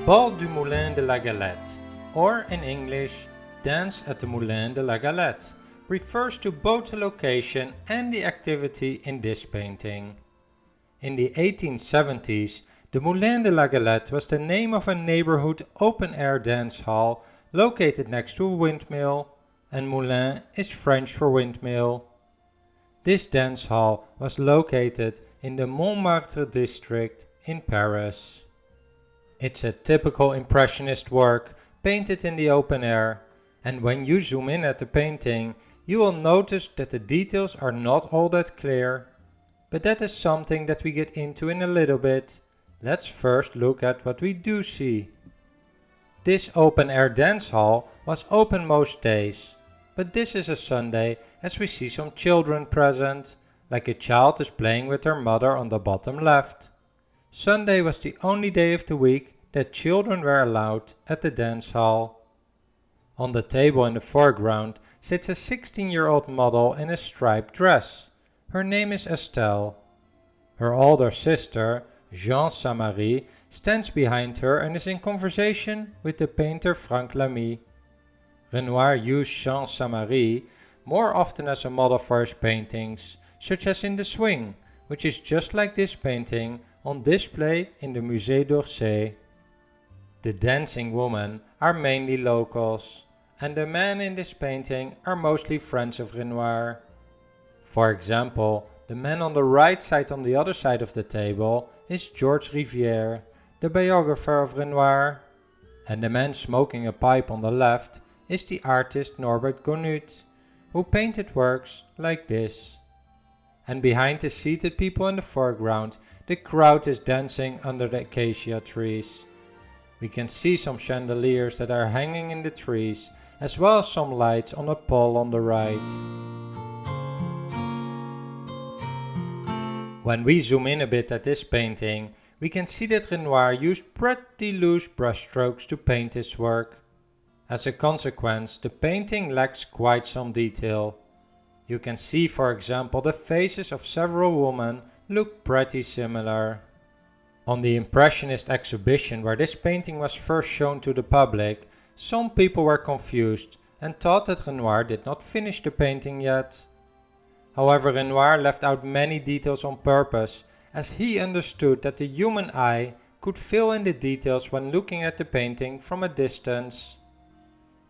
Bal du Moulin de la Galette, or in English, Dance at the Moulin de la Galette, refers to both the location and the activity in this painting. In the 1870s, the Moulin de la Galette was the name of a neighborhood open-air dance hall located next to a windmill, and moulin is French for windmill. This dance hall was located in the Montmartre district in Paris. It's a typical Impressionist work painted in the open air, and when you zoom in at the painting, you will notice that the details are not all that clear. But that is something that we get into in a little bit. Let's first look at what we do see. This open air dance hall was open most days, but this is a Sunday as we see some children present, like a child is playing with her mother on the bottom left. Sunday was the only day of the week that children were allowed at the dance hall. On the table in the foreground sits a 16-year-old model in a striped dress. Her name is Estelle. Her older sister, Jean Samary, stands behind her and is in conversation with the painter Frank Lamy. Renoir used Jean Samary more often as a model for his paintings, such as in The Swing, which is just like this painting on display in the Musée d'Orsay. The dancing women are mainly locals, and the men in this painting are mostly friends of Renoir. For example, the man on the right side on the other side of the table is Georges Rivière, the biographer of Renoir, and the man smoking a pipe on the left is the artist Norbert Gonut, who painted works like this. And behind the seated people in the foreground, the crowd is dancing under the acacia trees. We can see some chandeliers that are hanging in the trees, as well as some lights on a pole on the right. When we zoom in a bit at this painting, we can see that Renoir used pretty loose brushstrokes to paint his work. As a consequence, the painting lacks quite some detail. You can see, for example, the faces of several women look pretty similar. On the Impressionist exhibition where this painting was first shown to the public, some people were confused and thought that Renoir did not finish the painting yet. However, Renoir left out many details on purpose, as he understood that the human eye could fill in the details when looking at the painting from a distance.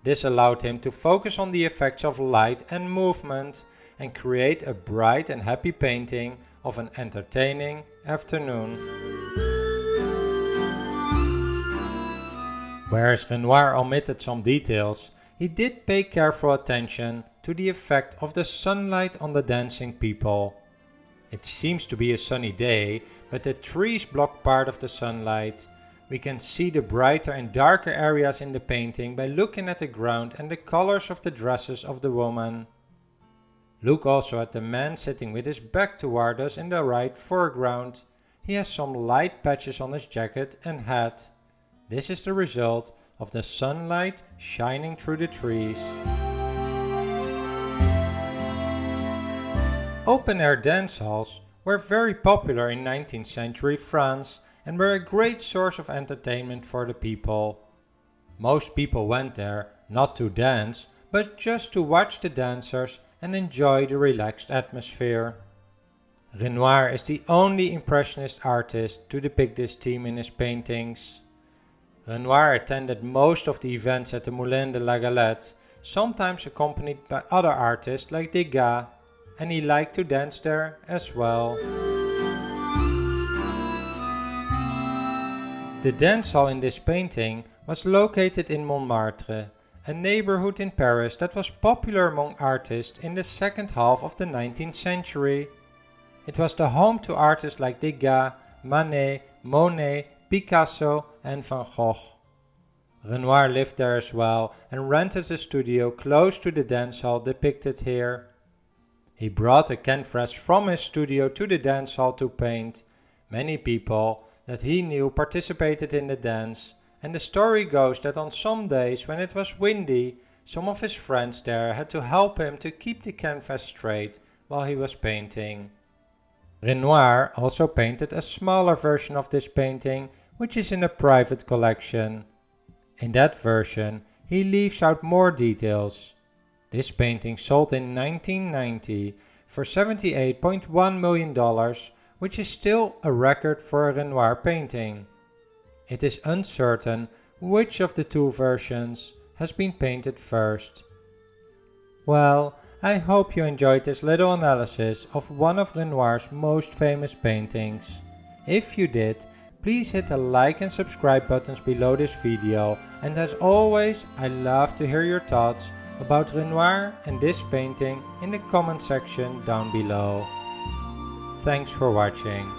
This allowed him to focus on the effects of light and movement and create a bright and happy painting of an entertaining afternoon. Whereas Renoir omitted some details, he did pay careful attention to the effect of the sunlight on the dancing people. It seems to be a sunny day, but the trees block part of the sunlight. We can see the brighter and darker areas in the painting by looking at the ground and the colors of the dresses of the woman. Look also at the man sitting with his back toward us in the right foreground. He has some light patches on his jacket and hat. This is the result of the sunlight shining through the trees. Open-air dance halls were very popular in 19th century France and were a great source of entertainment for the people. Most people went there not to dance, but just to watch the dancers and enjoy the relaxed atmosphere. Renoir is the only Impressionist artist to depict this theme in his paintings. Renoir attended most of the events at the Moulin de la Galette, sometimes accompanied by other artists like Degas, and he liked to dance there as well. The dance hall in this painting was located in Montmartre, a neighborhood in Paris that was popular among artists in the second half of the 19th century. It was the home to artists like Degas, Manet, Monet, Picasso and Van Gogh. Renoir lived there as well and rented a studio close to the dance hall depicted here. He brought a canvas from his studio to the dance hall to paint. Many people that he knew participated in the dance, and the story goes that on some days when it was windy, some of his friends there had to help him to keep the canvas straight while he was painting. Renoir also painted a smaller version of this painting which is in a private collection. In that version, he leaves out more details. This painting sold in 1990 for $78.1 million, which is still a record for a Renoir painting. It is uncertain which of the two versions has been painted first. Well, I hope you enjoyed this little analysis of one of Renoir's most famous paintings. If you did, please hit the like and subscribe buttons below this video, and as always, I love to hear your thoughts about Renoir and this painting in the comment section down below. Thanks for watching.